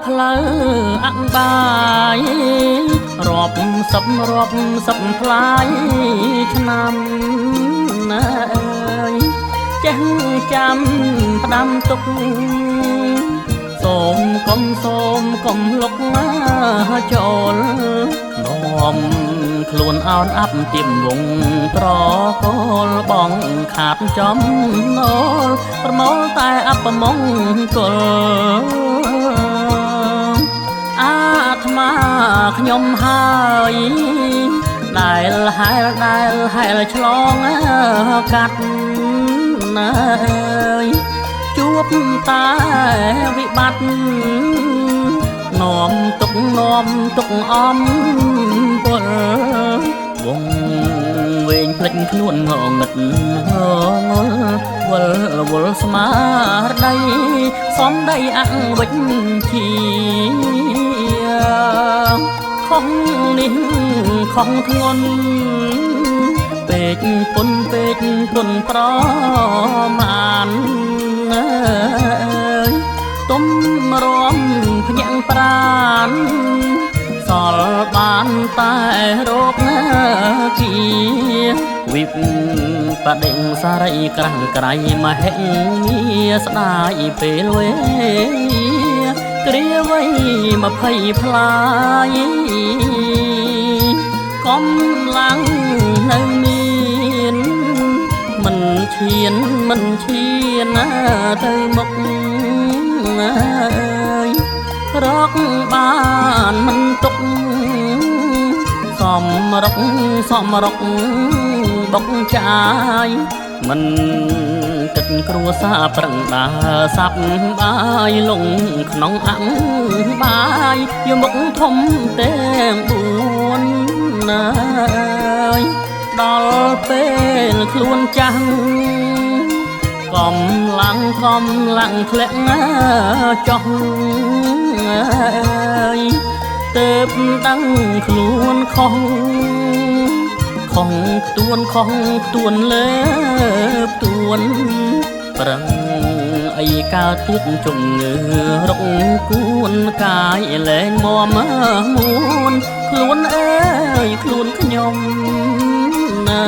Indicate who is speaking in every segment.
Speaker 1: ផ្លូវអង្បាយរាប់សពផ្លាយឆ្នាំណាអើយចេះចាំផ្ដាំទុកសូមកុំលុកចូលនាំខ្លួនអោនអាប់ទៀមវងប្រកលបងខាតចំណូលប្រមូលតែអបមង្គលអាត្មាខ្ញុំហើយដែលហែលឆ្លងកាត់ណាអើយជួបតែវិបត្តិនាំទុកអំពលវងវែងភ្លេចខ្លួនងងឹតងល់វល់ស្មារតីសំដីអង្វិចជាខំនេះខំធ្ងន់ពេកពុនប្រមាណអើយទុំរំភ្ញាំងប្រានសល់បានតែរោគណាគីវិបបដិងសារីក្រាំងក្រៃមហិមាស្ដាយពេលវេគ្រាវ័យ20ផ្លាយកំឡាំងនៅមានមិនឈានណាទៅមុខអើយរកបានមិនទុកសំរុកបុកចាយមិនគិតគ្រួសារប្រឹងដើរសាប់បាយលងក្នុងអង្បាយយកមុខធំទាំង4ណាយដល់ពេលខ្លួនចាស់កំឡាំងធ្លាក់ចុះអើយទើបដឹងខ្លួនខុសខ្ទួនលើបទួនប្រឹងអីកើតទៀតជំងឺរកគួនកាយលែងមមមួនខ្លួនអើយខ្លួនខ្ញុំណា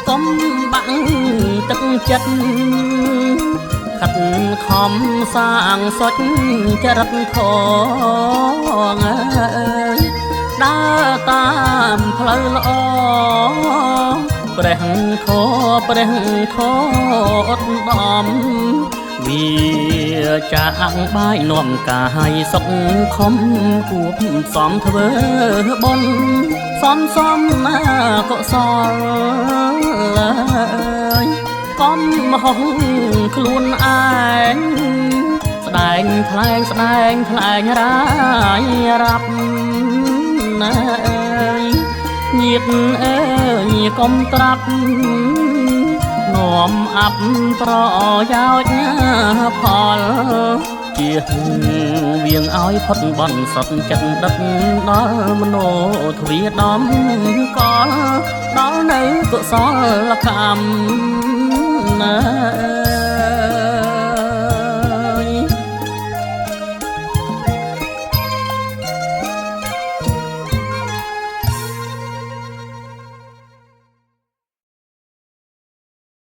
Speaker 1: កុំបាក់ទឹកចិត្តខិតខំសាងសុចចរិតធងអើយដើរតាមផ្លូវល្អព្រះធអត់ដំវាចាក់បាយនាំកាយសុខខំគួបសំធ្វើបុណ្យសំណាកុសលកុំហុងខ្លួនឯងស្ដែងថ្លែងរាយរាប់ណាអើយញាតអើយកុំត្រាប់នាំអាប់ប្រយោជន៍ផលជាវៀងឲ្យផុតបន់សត់ចិត្តដិតដល់មโนទ្វាដំកលដល់នៅកុសលកម្មណា